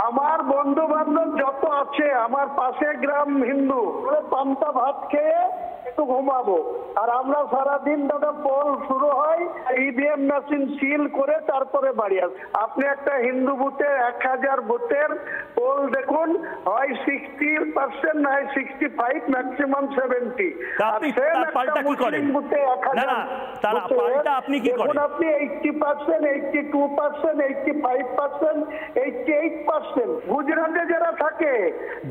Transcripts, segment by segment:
আমার বন্ধু বান্ধব যত আছে, আমার পাশে গ্রাম হিন্দু, পান্তা ভাত খেয়ে একটু ঘুমাবো। আর আমরা সারাদিন দাদা পোল শুরু হয়, ইভিএম মেশিন সিল করে তারপরে বাড়ি আস। আপনি একটা হিন্দু বুথে 1000 বুথের পোল দেখুন, হয় 60% না 65, ম্যাক্সিমাম 70। আপনি 80%, 82%, 85%, 88%। গুজরাটে যারা থাকে,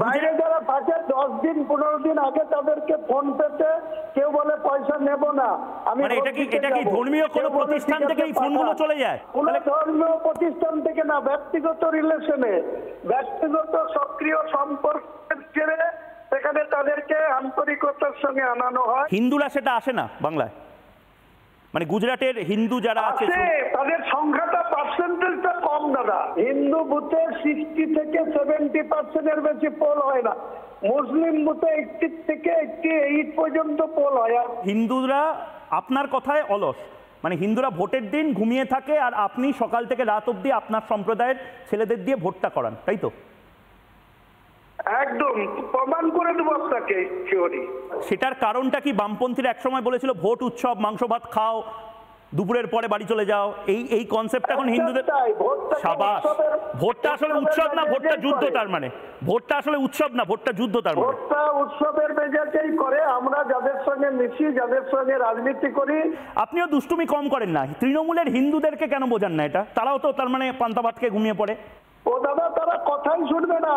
বাইরে যারা থাকে, 10 দিন 15 দিন আগে তাদেরকে ফোন পেতে কেউ বলে পয়সা নেব না, আমি এটা কি ধর্মীয় কোনো প্রতিষ্ঠান থেকে এই ফোনগুলো চলে যায়? ধর্মীয় প্রতিষ্ঠান থেকে না, ব্যক্তিগত রিলেশনে, ব্যক্তিগত সক্রিয় সম্পর্কের ছেড়ে সেখানে তাদেরকে আন্তরিকতার সঙ্গে আনানো হয়। হিন্দুরা সেটা আসে না বাংলায়, মানে গুজরাটের হিন্দু যারা আছে তাদের সংখ্যাটা, পার্সেন্টেজটা কম দাদা। হিন্দু বুথে 60 থেকে 70% এর বেশি পোল হয় না। মুসলিম বুথে 80 থেকে 88 পর্যন্ত পোল হয়। হিন্দুরা আপনার কথায় অলস, মানে হিন্দুরা ভোটের দিন ঘুমিয়ে থাকে আর আপনি সকাল থেকে রাত অবধি আপনার সম্প্রদায়ের ছেলেদের দিয়ে ভোটটা করান, তাই তো? একদম প্রমাণ করে দেবো আপনাকে থিওরি। সেটার কারণটা কি? বামপন্থীরা একসময় বলেছিল ভোট উৎসব, মাংস ভাত খাও, দুপুরের পরে বাড়ি চলে যাও, এই কনসেপ্ট এখন হিন্দুদের। সাবাস, ভোটটা আসলে উৎসব না, ভোটটা যুদ্ধ। তার মানে ভোটটা আসলে উৎসব না, ভোটটা যুদ্ধ। তার মানে ভোটটা উৎসবের মেজাজেই করে। আমরা যাদের সঙ্গে মিশি, যাদের সঙ্গে রাজনীতি করি। আপনিও দুষ্টুমি কম করেন না। তৃণমূলের হিন্দুদেরকে কেন বোঝান না এটা? তারাও তো তার মানে পান্তা ভাত খেয়ে ঘুমিয়ে পড়ে। ও দাদা, তারা কথাই শুনবে না।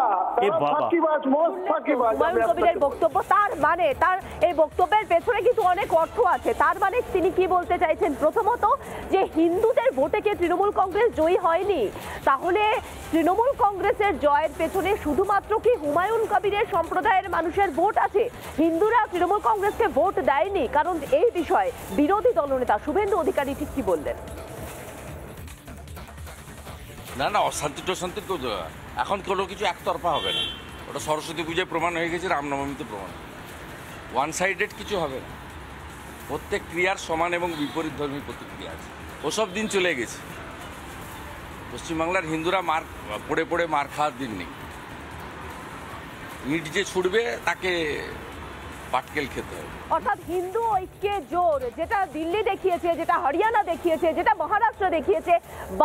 হুমায়ুন কবিরের বক্তব্য, তার মানে তার এই বক্তব্যের পেছনে কিন্তু অনেক অর্থ আছে। তার মানে তিনি কি বলতে চাইছেন? প্রথমত, যে হিন্দুদের ভোটে কে তৃণমূল কংগ্রেস জয়ী হয়নি, তাহলে তৃণমূল কংগ্রেসের জয়ের পেছনে শুধুমাত্র কি হুমায়ুন কবিরের সম্প্রদায়ের মানুষের ভোট আছে? হিন্দুরা তৃণমূল কংগ্রেসকে ভোট দেয়নি। কারণ এই বিষয়ে বিরোধী দলনেতা শুভেন্দু অধিকারী ঠিক কি বললেন? না না, অশান্তি টশান্তির এখন কোনো কিছু একতরফা হবে না। ওটা সরস্বতী পুজোয় প্রমাণ হয়ে গেছে, রামনবমীতে প্রমাণ। ওয়ান সাইডেড কিছু হবে না। প্রত্যেক ক্রিয়ার সমান এবং বিপরীত ধর্মী প্রতিক্রিয়া আছে। ওসব দিন চলে গেছে। পশ্চিমবাংলার হিন্দুরা পড়ে পড়ে মার খাওয়ার দিন নেই। ইট যে ছুটবে তাকে পাটকেল খেতে হবে। অর্থাৎ হিন্দু ঐক্যের জোর যেটা দিল্লি দেখিয়েছে, যেটা হরিয়ানা দেখিয়েছে, যেটা মহারাষ্ট্র দেখিয়েছে,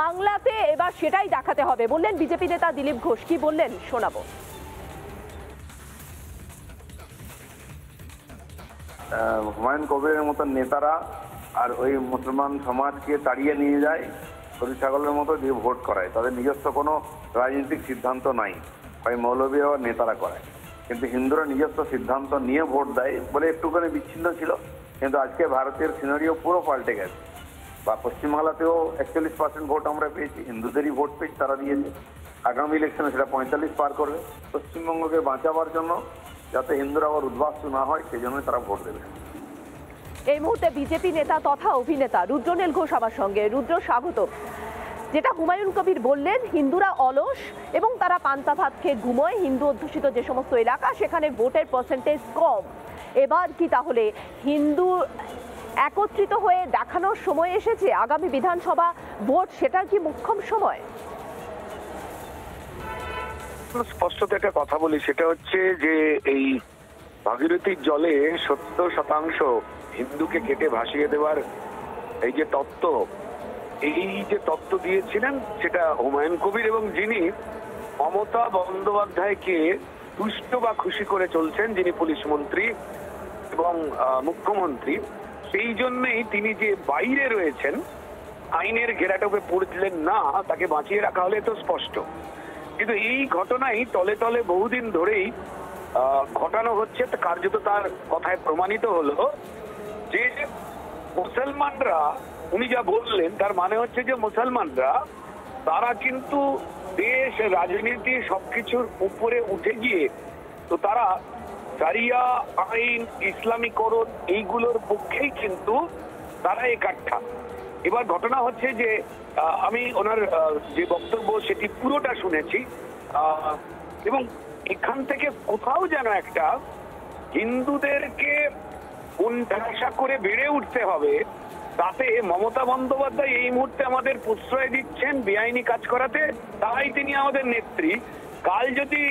বাংলাতে এবার সেটাই দেখাতে হবে বললেন বিজেপি নেতা দিলীপ ঘোষ। কি বললেন শোনাবো। হুমায়ুন কবিরের মতো নেতারা আর ওই মুসলমান সমাজকে তাড়িয়ে নিয়ে যায়, গরু ছাগলের মতো দিয়ে ভোট করায়। তাদের নিজস্ব কোনো রাজনৈতিক সিদ্ধান্ত নাই, ওই মৌলবী ও নেতারা করায়। কিন্তু হিন্দুরা নিজস্ব সিদ্ধান্ত নিয়ে ভোট দেয় বলে একটুখানি বিচ্ছিন্ন ছিল। কিন্তু আজকে ভারতের সিনারিও পুরো পাল্টে গেছে। বা পশ্চিমবাংলাতেও 41% ভোট আমরা পেয়েছি, হিন্দুদেরই ভোট পেয়েছি, তারা দিয়েছে। আগামী ইলেকশনে সেটা 45 পার করবে। পশ্চিমবঙ্গকে বাঁচাবার জন্য, যাতে হিন্দুরা আবার উদ্বাস্তু না হয়, সেই জন্যই তারা ভোট দেবে। এই মুহূর্তে বিজেপি নেতা তথা অভিনেতা রুদ্রনীল ঘোষ আমার সঙ্গে। রুদ্র, স্বাগত। যেটা হুমায়ুন কবির বললেন, হিন্দুরা অলস এবং তারা পান্তা ভাত খেয়ে ঘুমোয়। হিন্দু অধ্যুষিত যে সমস্ত এলাকা, সেখানে ভোটের পার্সেন্টেজ কম। এবার কি তাহলে হিন্দু একত্রিত হয়ে দেখানোর সময় এসেছে? আগামী বিধানসভা ভোট, সেটার কি মুখ্যম সময়? স্পষ্ট একটা কথা বলি, সেটা হচ্ছে যে এই ভাগীরথীর জলে 70% হিন্দুকে কেটে ভাসিয়ে দেওয়ার এই যে তত্ত্ব, এই যে তত্ত্ব দিয়েছিলেন, সেটা হুমায়ুন কবির, এবং যিনি মমতা বন্দ্যোপাধ্যায়কে তুষ্ট বা খুশি করে চলছেন, যিনি পুলিশ মন্ত্রী এবং মুখ্যমন্ত্রী, সেই জন্যই তিনি যে বাইরে রয়েছেন, আইনের ঘেরাটোপে পড়লেন না, তাকে বাঁচিয়ে রাখা হলে তো স্পষ্ট। কিন্তু এই ঘটনাই তলে তলে বহুদিন ধরেই ঘটানো হচ্ছে। কার্যত তার কথায় প্রমাণিত হলো যে মুসলমানরা, উনি যা বললেন তার মানে হচ্ছে যে মুসলমানরা তারা কিন্তু দেশ, রাজনীতি সবকিছুর উপরে উঠে গিয়ে তো তারা শরিয়া আইন, ইসলামীকরণ এইগুলোর পক্ষেই কিন্তু তারা একাঠা। এবার ঘটনা হচ্ছে যে আমি ওনার যে বক্তব্য সেটি পুরোটা শুনেছি, এবং এখান থেকে কোথাও যেন একটা হিন্দুদেরকে কোণঠাসা করে বেড়ে উঠতে হবে, তাতে মমতা বন্দ্যোপাধ্যায় এই মুহূর্তে আমাদের প্রশ্রয় দিচ্ছেন বেআইনি কাজ করাতে, তাই তিনি আমাদের নেত্রী। কাল যদি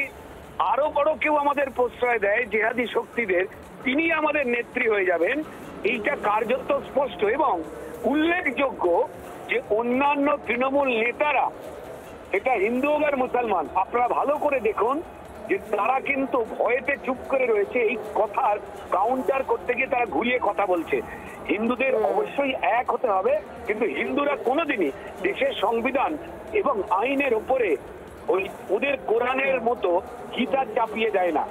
আরো বড় কেউ আমাদের প্রশ্রয় দেয় জেহাদি শক্তিদের, তিনি আমাদের নেত্রী হয়ে যাবেন, এইটা কার্যত স্পষ্ট। এবং উল্লেখযোগ্য যে অন্যান্য তৃণমূল নেতারা, এটা হিন্দু হোক আর মুসলমান, আপনারা ভালো করে দেখুন যে তারা কিন্তু ভয়েতে চুপ করে রয়েছে। এই কথার কাউন্টার করতে গিয়ে তারা ঘুরিয়ে কথা বলছে। হিন্দুদের অবশ্যই এক হতে হবে, কিন্তু হিন্দুরা কোনোদিনই দেশের সংবিধান এবং আইনের উপরে ওদের কোরআনের মতো গীতা চাপিয়ে দেয় না।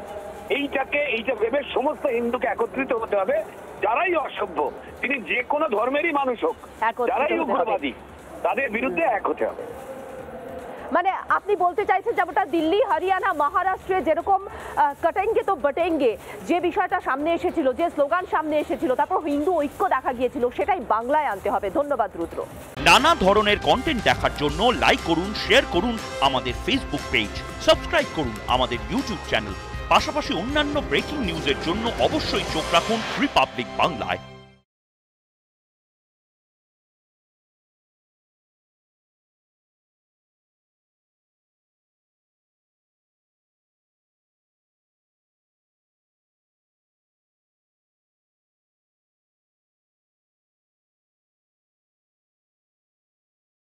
এইটা ভেবে সমস্ত হিন্দুকে একত্রিত হতে হবে। যারাই অসভ্য, তিনি যে কোনো ধর্মেরই মানুষ হোক, যারাই উগ্রবাদী, তাদের বিরুদ্ধে এক হতে হবে। মানে আপনি বলতে চাইছেন যেমনটা দিল্লি, হরিয়ানা, মহারাষ্ট্রে যেরকম কাটেঙ্গে তো বটেঙ্গে যে বিষয়টা সামনে এসেছিল, যে স্লোগান সামনে এসেছিল, তারপর হিন্দু ঐক্য দেখা গিয়েছিল, সেটাই বাংলায় আনতে হবে। ধন্যবাদ রুদ্র। নানা ধরনের কন্টেন্ট দেখার জন্য লাইক করুন, শেয়ার করুন আমাদের ফেসবুক পেজ, সাবস্ক্রাইব করুন আমাদের ইউটিউব চ্যানেল। পাশাপাশি অন্যান্য ব্রেকিং নিউজের জন্য অবশ্যই চোখ রাখুন রিপাবলিক বাংলায়।